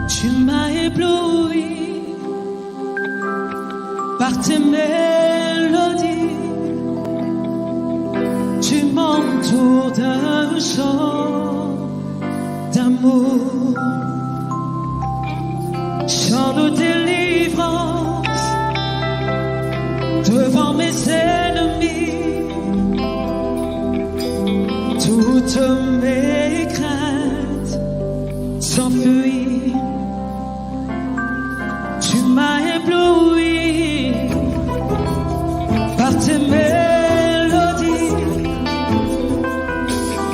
Tu m'as ébloui par tes mélodies. Tu m'entoures d'un chant d'amour, chant de délivrance devant mes ennemis. Toutes mes craintes s'enfuient. Tu m'as ébloui par tes mélodies.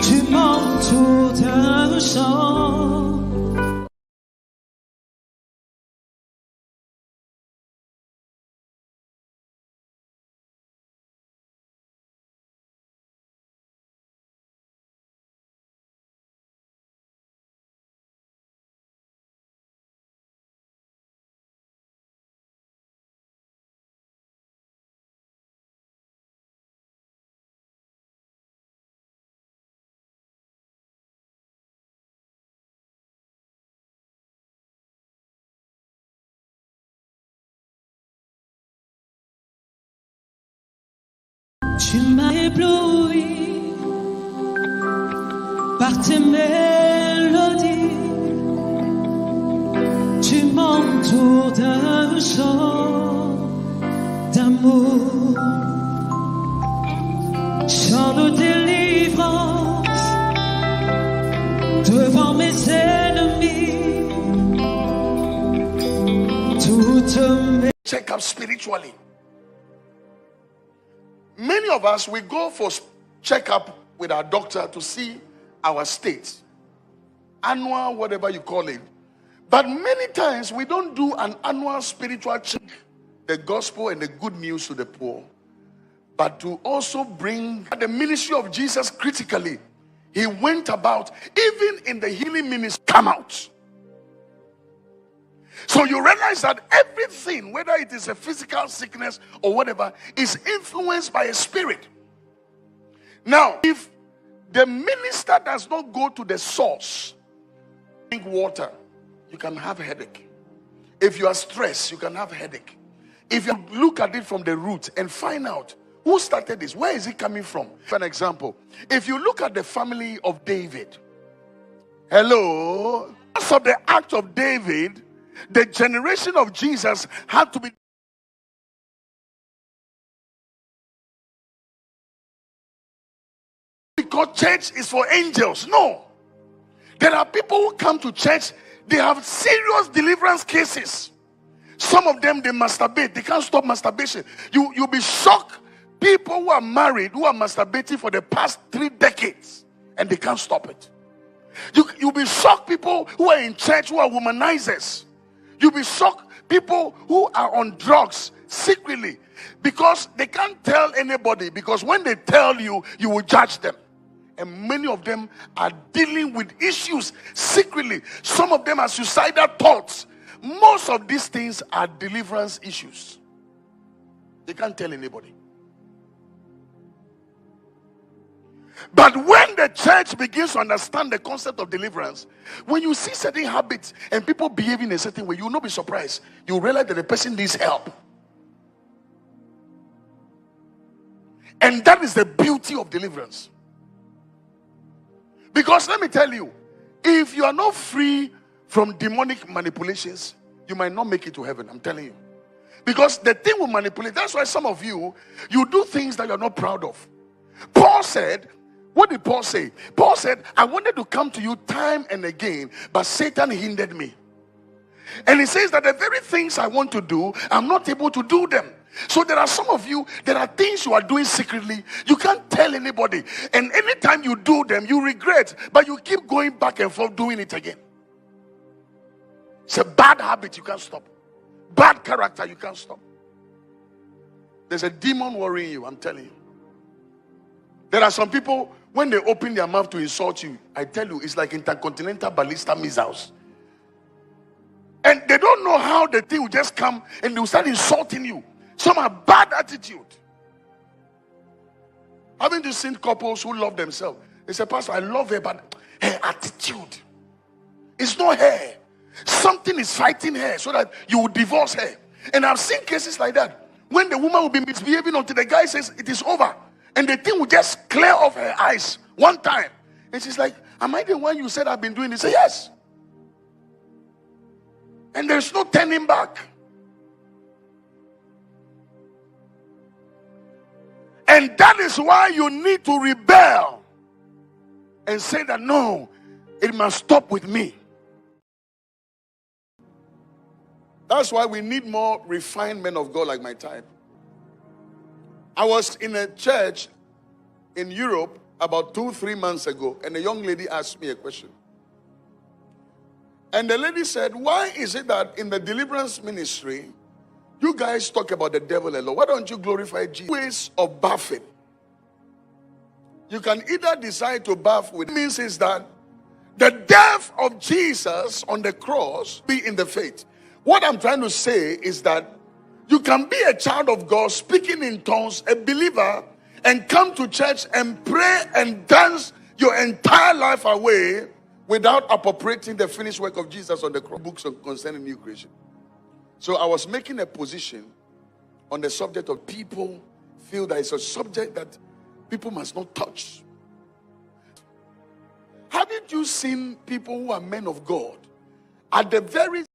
Tu m'entoures d'un chant. Tu m'as ébloui par tes mélodies. Tu m'entoures d'un chant d'amour, chant de délivrance devant mes ennemis. Toutes mes... Check up spiritually. Many of us, we go for checkup with our doctor to see our state. Annual, whatever you call it. But many times, we don't do an annual spiritual check, the gospel and the good news to the poor. But to also bring the ministry of Jesus critically. He went about, even in the healing ministry, come out. So you realize that everything, whether it is a physical sickness or whatever, is influenced by a spirit. Now, if the minister does not go to the source, drink water, you can have a headache. If you are stressed, you can have a headache. If you look at it from the root and find out who started this, where is it coming from? For an example, if you look at the family of David, hello, because of the act of David, the generation of Jesus had to be. Because church is for angels. No. There are people who come to church, they have serious deliverance cases. Some of them, they masturbate. They can't stop masturbation. You'll be shocked. People who are married, who are masturbating for the past 3 decades, and they can't stop it. You'll be shocked. People who are in church, who are womanizers. You'll be shocked people who are on drugs secretly, because they can't tell anybody, because when they tell you, you will judge them. And many of them are dealing with issues secretly. Some of them are suicidal thoughts. Most of these things are deliverance issues. They can't tell anybody. But when the church begins to understand the concept of deliverance, when you see certain habits and people behaving in a certain way, you will not be surprised. You will realize that the person needs help. And that is the beauty of deliverance. Because let me tell you, if you are not free from demonic manipulations, you might not make it to heaven. I'm telling you. Because the thing will manipulate. That's why some of you do things that you're not proud of. Paul said, what did Paul say? Paul said, I wanted to come to you time and again, but Satan hindered me. And he says that the very things I want to do, I'm not able to do them. So there are some of you, there are things you are doing secretly. You can't tell anybody. And anytime you do them, you regret, but you keep going back and forth doing it again. It's a bad habit you can't stop. Bad character you can't stop. There's a demon worrying you, I'm telling you. There are some people, when they open their mouth to insult you, I tell you, it's like intercontinental ballistic missiles. And they don't know how the thing will just come and they will start insulting you. Some are bad attitude. Haven't you seen couples who love themselves? They say, Pastor, I love her, but her attitude. It's not her. Something is fighting her so that you will divorce her. And I've seen cases like that. When the woman will be misbehaving until the guy says it is over. And the thing will just clear off her eyes one time. And she's like, am I the one you said I've been doing this? Say yes. And there's no turning back. And that is why you need to rebel and say that no, it must stop with me. That's why we need more refined men of God like my type. I was in a church in Europe about 2-3 months ago, and a young lady asked me a question. And the lady said, why is it that in the deliverance ministry, you guys talk about the devil a lot? Why don't you glorify Jesus? Ways of bathing. You can either decide to bath with, it means is that the death of Jesus on the cross be in the faith. What I'm trying to say is that you can be a child of God, speaking in tongues, a believer, and come to church and pray and dance your entire life away without appropriating the finished work of Jesus on the cross. Books concerning new creation. So I was making a position on the subject of people feel that it's a subject that people must not touch. Haven't you seen people who are men of God at the very